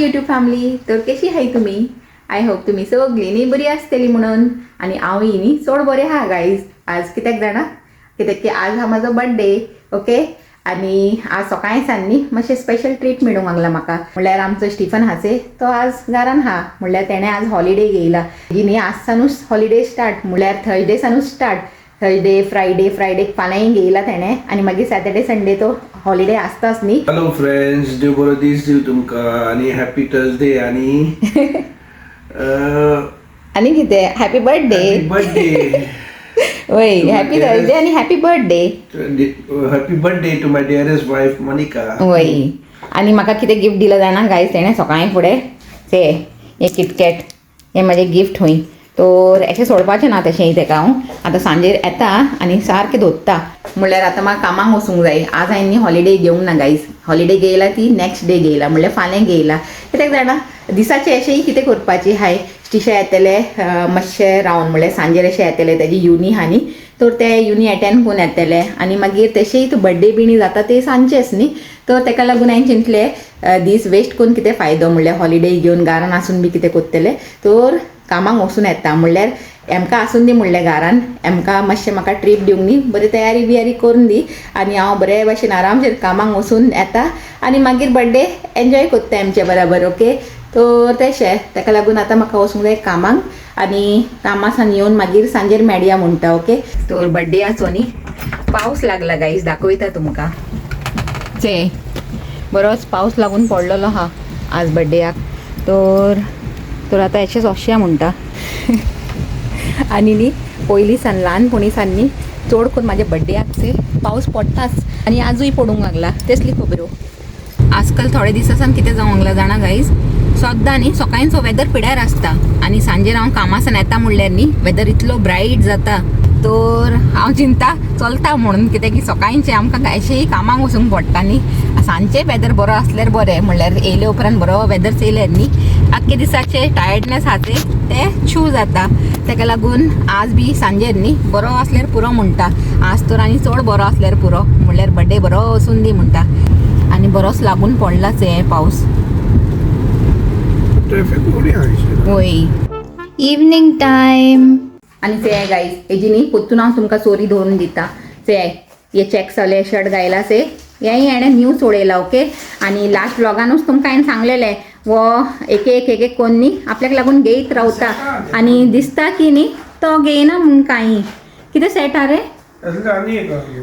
YouTube family. तर कशी आहे तुम्ही? आय होप तुम्ही सगळी न्ही बरी आसतली म्हणून. आणि हांवूय न्ही चड बरें आहा गायज. आज कित्याक जाणा, कित्याक की आज हा म्हाजो बर्थडे. ओके. आणि आज सकाळी न्ही मातशें स्पेशल ट्रीट मेळूंक लागला म्हाका. म्हणल्यार आमचो स्टिफन हाचे तो आज घरान हा. म्हणल्यार तेणें आज हॉलिडे घेयला. ही न्ही आज सानूच हॉलिडे स्टार्ट, म्हणल्यार थर्सडे सानूच स्टार्ट. थर्सडे फ्रायडे फाल्यां घेयला तेणें. आनी मागीर सॅटर्डे संडे तो हॉलिडे आसताच न्ही. हॅलो फ्रेंड्स, देव बरो दीस दिव तुमकां आणि हॅपी थर्सडे आणि आनी कितें हॅपी बर्थडे. बर्थडे. वय हॅपी थर्सडे आणि happy birthday. Happy birthday to my dearest wife Monika. वय. आणि म्हाका कितें गिफ्ट दिलं जाणा गायज तेणें सकाळी फुडें ते हे किटकॅट हें म्हाजें गिफ्ट हूंय. तर अशें सोडपाचें ना तशें तेका हांव आतां सांजेर येता आनी सारकें धोत्ता. म्हणल्यार आतां म्हाका कामाक वचूंक जाय. आज हांवें न्ही हॉलिडे घेवंक ना गायज. हॉलिडे घेयला ती नेक्स्ट डे घेयला, म्हणल्यार फाल्यां घेयला. कित्याक जाणा दिसाचें अशेंय कितें करपाचें हाय. स्टिशा येतले मातशें रावन, म्हणल्यार सांजेर अशें येतले तेजी युनी आहा न्ही. तर ते युनी एटेंड करून येतले आनी मागीर तशेंय बर्थडे बिणी जाता ते सांजेच न्ही. तर तेका लागून हांवें चिंतलें दीस वेस्ट करून कितें फायदो, म्हणल्यार हॉलिडे घेवन घरान आसून बी कितें करतलें. तर कामाक वचून येता, म्हणल्यार एमकां आसून दी म्हणलें घरान. एमकां मातशें म्हाका ट्रीप दिवंक न्ही, बरी तयारी बियारी करून दी. आनी हांव बरे भशेन आरामसेर कामाक वचून येता आनी मागीर बर्थडे एन्जॉय करता आमचे बराबर. ओके. तर तशें तेका लागून आतां म्हाका वचूंक जाय कामाक. आनी कामासान येवन मागीर सांजेर मेळया म्हणटा. ओके. तर बर्थडेयाचो न्ही पावस लागला गायज, दाखयता तुमकां. चे बरोच पावस लागून पडलेलो आहा आज बर्थडेयाक. तर आतां अशेंच वचया म्हणटा. आनी न्ही पयलीं सान ल्हानपणी सान न्ही चड करून म्हाज्या बर्थडेयाक पावस पडटाच आनी आजूय पडूंक लागला. तेसली खबरो आजकाल थोडे दिसा सान कितें जावंक लागला जाणा गायज, सद्दां न्ही सकाळचो वेदर पिड्यार आसता आनी सांजेर हांव कामासान येता म्हणल्यार न्ही वेदर इतलो ब्रायट जाता. तर हांव चिंता चलता म्हणून, कित्याक की सकाळचें आमकां अशेंय कामाक वचूंक पडटा न्ही. सांजचें वेदर बरो आसल्यार बरें, म्हणल्यार येयले उपरांत बरो वेदर चयल्यार न्ही आख्खे दिसाचे टायर्डनेस आहा ते छू जाता. तेका लागून आज बी सांजेर न्ही बरो आसल्यार पुरो म्हणटा. आज तर आनी चड बरो आसल्यार पुरो, म्हणल्यार बर्थडे बरो वचून दी म्हणटा. आनी बरोच लागून पडलाच हें पावस. वय इवनिंग टायम. आनी ते गायज हेजी न्ही पोत्तून हांव तुमकां स्टोरी दवरून दिता. ते हे चॅक जाले शर्ट घायला से हेंय हेणें न्यू सोडयला. ओके. आनी लास्ट व्लॉगानूच तुमकां हांवें सांगलेलें वो एक एक कोण न्ही आपल्याक लागून घेयत रावता आनी दिसता की न्ही तो घेयना म्हणून कांय. कितें सेट हा रे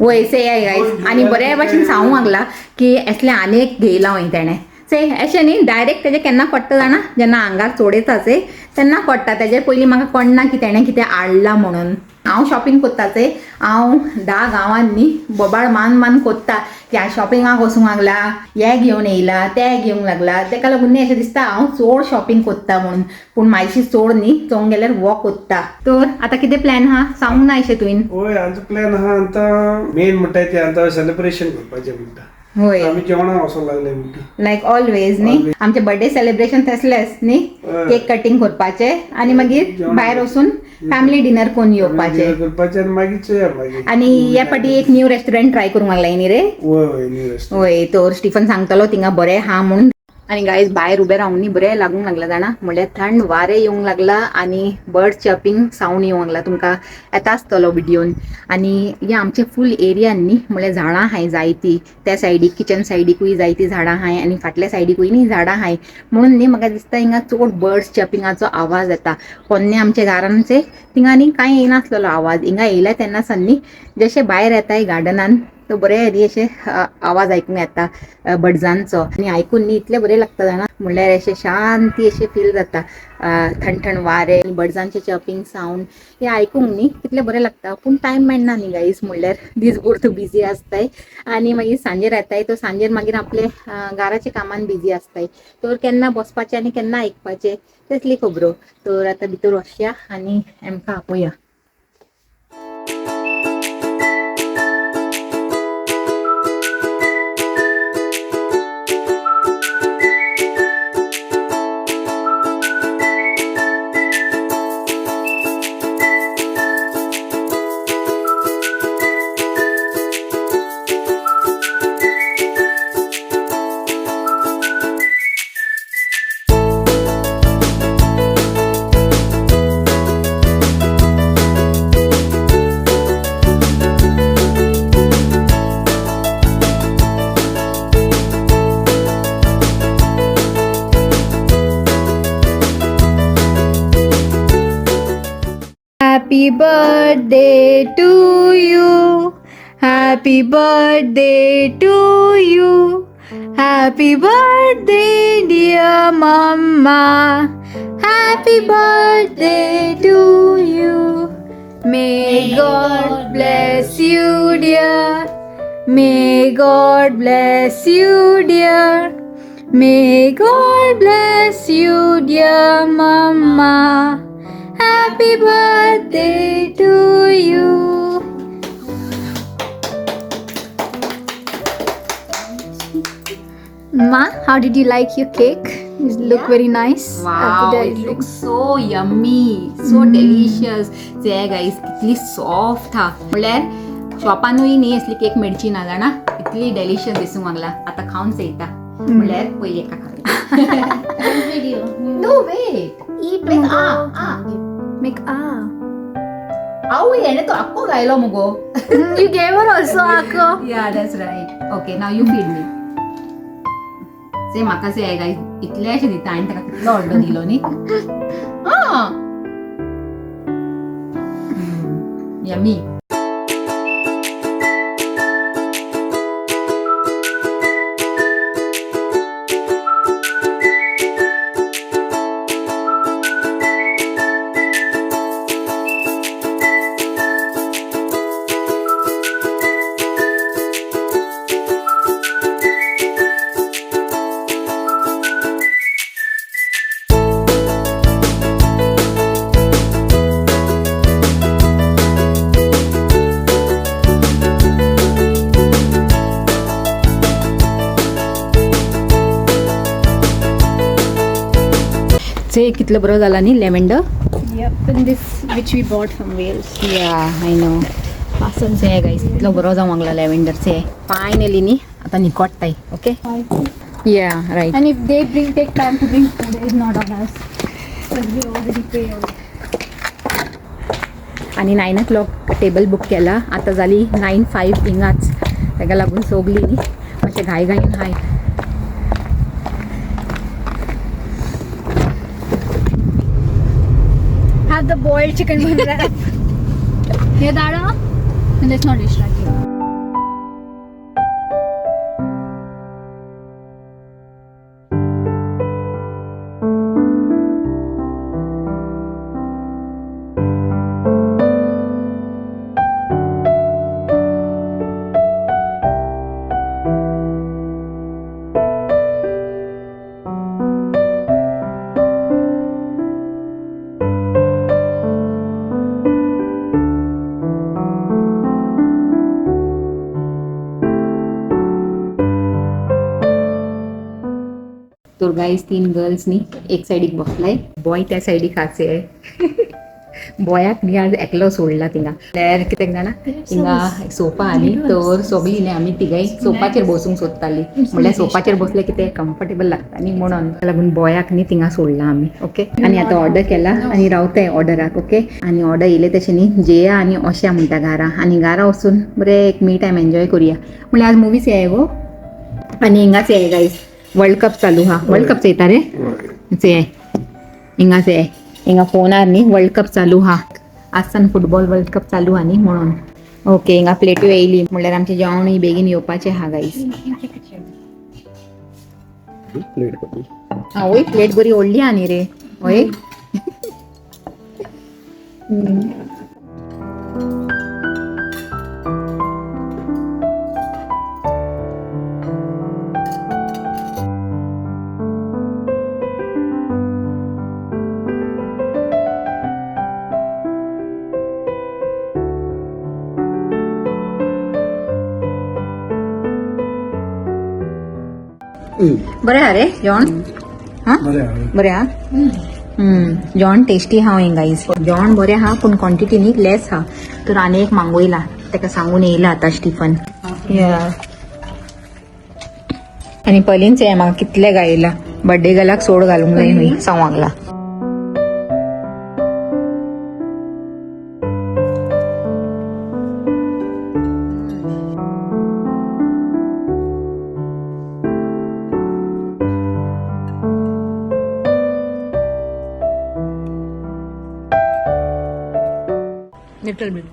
वय से गायज. आनी बरे भाशेन सांगूंक लागला की असलें आनी एक घेयला वय तेणें. से अशें न्ही डायरेक्ट तेजें केन्ना पडटा जाणा, जेन्ना आंगार चोडयताचे तेन्ना पडटा. तेजे पयलीं म्हाका कळना की तेणें कितें हाडलां म्हणून. हांव शॉपिंग कोत्ताचे. हांव 10 गांवांत न्ही बोबाळ मान कोत्ता की हांव शॉपिंगाक वचूंक लागला, हे घेवन येयला तें घेवंक लागला. तेका लागून न्ही अशें दिसता हांव चड शॉपिंग कोत्ता म्हणून. पूण म्हायशी चड न्ही चोवंक गेल्यार वो कोत्ता. तर आतां कितें प्लॅन आहा सांगूंक ना अशें तुवें? होय, आमचो प्लॅन आहा आतां मेन म्हणटा ते आतां सेलिब्रेशन करपाचें म्हणटा. होय. आमी जेवणाक वचूंक लागले म्हणटा. लायक ऑलवेज न्ही आमचे बर्थडे सेलिब्रेशन तसलेच न्ही. केक कटिंग करपाचे आनी मागीर भायर वचून फॅमिली डिनर करून येवपाचे करपाचें आनी मागीर चोया मागीर. आनी ह्या फाटी एक न्यू रेस्टॉरंट ट्राय करूंक लागलाय न्ही रे. होय न्यू रेस्टॉरंट. वय. तर स्टिफन सांगतलो थिंगा बरें हा म्हणून. आनी गायज भायर उबें रावून न्ही बरें लागूंक लागला जाणा, म्हणल्यार थंड वारें येवंक लागला आनी बर्ड चर्पिंग सावंड येवंक लागला. तुमकां येता आसतलो व्हिडिओन. आनी हे आमचे फूल एरियान न्ही म्हणल्यार झाडां हाय जायतीं. त्या सायडीक किचन सायडीकूय जायतीं झाडां हाय आनी फाटल्या सायडीकूय न्ही झाडां हाय. म्हणून न्ही म्हाका दिसता हिंगा चड बर्ड्स चर्पिंगाचो आवाज येता. पोन्ने आमच्या घरांचे थिंगा न्ही कांय येयनासलेलो आवाज. हिंगा येयला तेन्ना सान न्ही जशें भायर येताय गार्डनान तो बरें न्ही अशें आवाज आयकूंक येता बर्ड्सांचो. आनी आयकून न्ही इतलें बरें लागता जाणा, म्हणल्यार अशें शांती अशें फील जाता. थंड वारें आनी बर्ड्सांचें चर्पिंग सावंड हें आयकूंक न्ही कितलें बरें लागता. पूण टायम मेळना न्ही गायज, म्हणल्यार दिसभर तूं बिजी आसताय आनी मागीर सांजेर येताय. तो सांजेर मागीर आपले घराच्या कामान बिजी आसताय. तर केन्ना बसपाचें आनी केन्ना आयकपाचें तसली खबरो. तर आतां भितर वचया आनी आमकां आपोवया. Happy birthday to you. Happy birthday to you. Happy birthday, dear Mama. Happy birthday to you. May God bless you, dear. May God bless you, dear. May God bless you, dear Mama. Happy birthday to you. Ma, how did you like your cake? It look very nice. Wow, Appetizing. It look so yummy, so delicious. जे गाईस कितली soft हा म्हणल्यार शॉपानूय न्ही असली cake मेळची ना जाणा, इतली delicious दिसूंक लागला. आता खावन चेयता म्हणल्यार पयली एका खावी. No wait, Eat Make Mugo. Make आवय हेणे तो आक्को गायलो मुगो. You gave her also, Akko. Yeah that's right. Okay, now you feed me. Say म्हाका से गाईस इतले अशें दिता, हांवें ताका कितलो ऑर्डर दिलो न्ही. यम्मी. से कितलो बरो जाला न्ही lavender. Yep, and this which we bought from Wales. या आय नो. पासून से गाईस कितलो बरो जावंक लागला लेव्हेंडर से. फायनली न्ही आता निकोडटाय. ओके. या right. And if they take time to bring food, it is not on us. Because we already pay all. आणि 9 o'clock टेबल बुक केला. आता जाली 9:05 हिंगाच. ताका लागून सोगली न्ही मातशें घाई घाईन हाय. Have the boiled chicken bun wrap. Here, Dada. And let's not distract you. तर गाईस 3 गर्ल्स न्ही एक सायडीक बसलाय. बॉय त्या सायडीक आसे. बॉयाक न्ही आज एकलो सोडला थिंगा. म्हळ्यार कित्याक जाणा थिंगा सोफा आनी तर सगळीं न्ही आमी तिगाय सोफाचेर बसूंक सोदतालीं. म्हणल्यार सोफाचेर बसले कितें कम्फर्टेबल लागता न्ही म्हणून लागून बॉयाक न्ही थिंगा सोडला आमी. ओके. आनी आतां ऑर्डर केला आनी रावताय ऑर्डराक. ओके. आनी ऑर्डर येयले तशें न्ही जेया आनी ओश्या म्हणटा घरा. आनी घरा वचून बरें एक मी टायम एन्जॉय करुया. म्हणल्यार आज मुवीज येय गो. आनी हिंगाच येय गाईस वर्ल्ड कप चालू हा. वर्ल्ड कप चयता रे से हिंगाच येय. हिंगा फोनार न्ही वर्ल्ड कप चालू हा. आसान फुटबॉल वर्ल्ड कप चालू हा न्ही म्हणून. ओके. हिंगा प्लेट्यो येयली म्हणल्यार आमचें जेवणूय बेगीन येवपाचें हा गाईस. वय प्लेट बरी व्हडली हा न्ही रे. वय. बरें हा रे जेवण. हा बरें हा. जेवण टेस्टी हा हें गाईज. जेवण बरें हा पूण क्वॉन्टिटी न्ही लेस हा. तर आनी एक मागयला ताका सांगून येयला आतां स्टिफन. आनी पयलींच हें म्हाका कितले गायला बर्थडे गर्लाक सोड घालूंक जाय न्हय सांगला. Little bit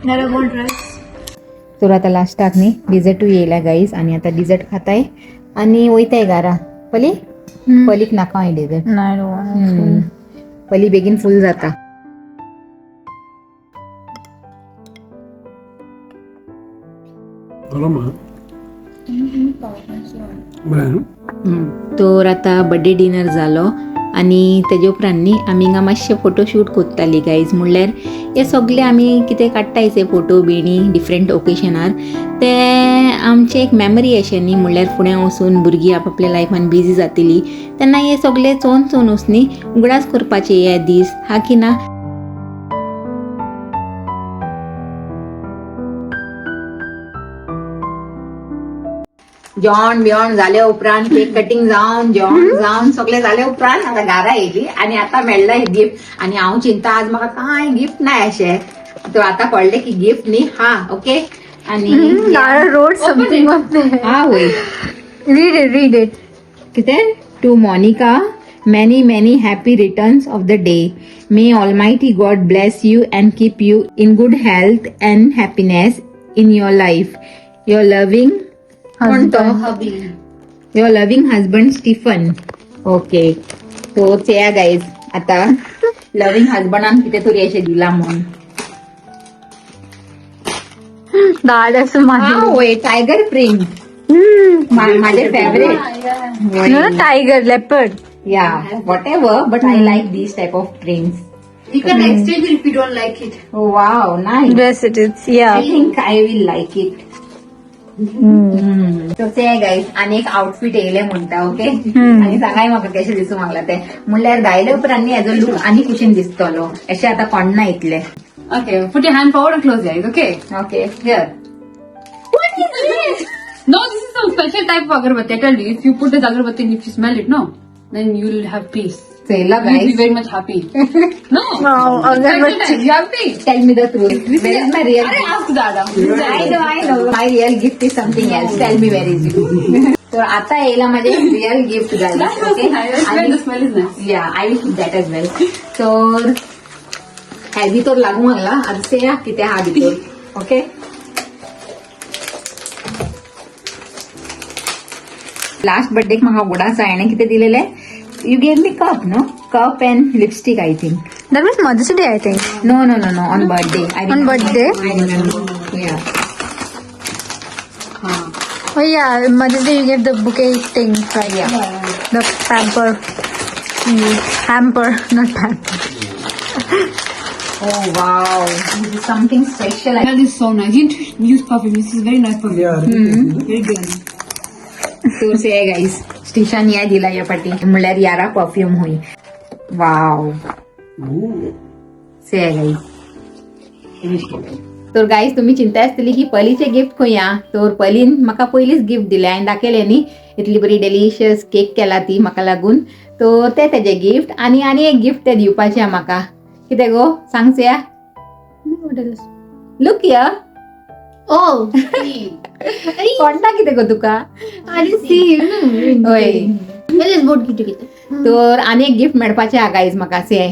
never want rice तर आता लास्टाक न्ही डिझर्ट येयला गाईज आणि आता डिझर्ट खाताय आणि वयताय घरा पली पलीक नाका हांवें डिझर्ट नाही पली बेगीन फुल जाता तर आता बर्थडे डिनर जालो आणि तेजे उपरांत न्ही आमी हिंगा मातशे फोटोशूट कोत्ताली गायज म्हणल्यार हे सगळे आमी कितें काडटायचे फोटो बिणी डिफरंट ओकेशनार ते आमचे एक मेमरी अशें न्ही म्हणल्यार फुडें वचून भुरगीं आपआपल्या लायफान बिजी जातलीं तेन्ना हे सगळे चोवन वचून उगडास करपाचे हे दीस हा की ना. जेवण बिवण जाले उपरांत केक कटिंग जावन जेवण जावन सगळे जाले उपरांत आता घरा येयली आणि आता मेळ्ळा एक गिफ्ट आणि हांव चिंता आज म्हाका कांय गिफ्ट नाय अशें तर आता कळलें की गिफ्ट न्ही हा ओके आणि रोड समथिंग हा होय रीड इट कितें to Monika many many happy returns of the day. May Almighty God bless you and keep you in good health and happiness in your life. Your loving Your loving husband Stephen. Okay. So चेया guys आता loving husbandan किती तरी अशें दिला म्हणून. दादाच हा होय tiger print माझे favourite tiger leopard Yeah, whatever, but I like these type of prints. You can exchange it if you don't like it. Oh wow, nice. Yes, it is. Yeah. I think I will like it. So ते guys, आणि एक outfit येयले म्हणता okay आणि सांगाय म्हाका कशें दिसूंक लागला ते म्हणल्यार गायले उपरांत हेजो लूक आनी कुशीन दिसतलो अशें आतां कोण्णा इतले. Okay, put your hand forward and close your eyes, okay? Okay here No, this is a special type of agarbatti. I tell you, if you put this agarbatti and if you smell it, no, then you'll have peace. चेला You'll be guys, very much happy. No. Wow, agarbatti. Special type, you have peace. tell me the truth. Where is my real Arey, ask Dada. I know. My real gift is something else. Tell me where is it. तर आता येयला माझे real gift That guys was okay nice. I swear the smell is nice. Yeah I will keep that as well तर ह्या भितर लागूंक लागला आतां चेया कितें आहा भितर ओके. लास्ट बर्थडेक म्हाका उगडास हांवें कितें दिलेलें you gave me cup no cup and lipstick I think. That was Mother's Day, I think. No on birthday. On birthday? I remember. Yeah. Oh yeah, Mother's Day you gave the bouquet thing, right? Yeah. The pamper. Hamper, not pamper. Oh wow, this is something special. Smell is so nice. You need to use perfume. This is very nice perfume. Yeah. Very good. So say guys, स्टिशान या दिला या पाटी म्हणल्यार यारा perfume होई. Wow से guys. तर guys तुम्ही चिंता आसतली की पलीचे गिफ्ट खंय या तर पलीन म्हाका पयलीच गिफ्ट दिले हांवें दाखयले न्ही इतली बरी डेलिशियस केक केला ती म्हाका लागून तर ते तेजे गिफ्ट आणि एक गिफ्ट ते दिवपाचे म्हाका कितें गो सांग चेया. लुक या Oh. कोणता कितें गो तुका I didn't see you. होय. Well, it's both kitty kitty. तर आनी एक गिफ्ट मेळपाचें हा गायज म्हाका से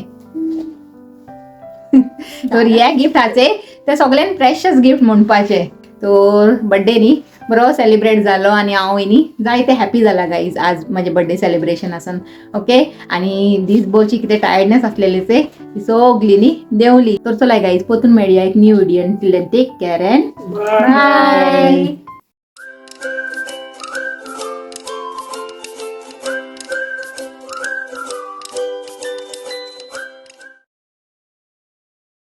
तर ह्या गिफ्टाचे ते सगळ्यान प्रेशियस गिफ्ट म्हणपाचे तर बर्थडे न्ही बरो सेलिब्रेट जालो आनी हांव न्ही जायते हॅपी जाला गायज आज म्हजे बर्थडे सेलिब्रेशन आसन ओके आनी दिसभरची कितें टायर्डनेस आसलेली ते ती सगळी न्ही देंवली तर चला गायज परतून मेळया एक new video till then take care and bye.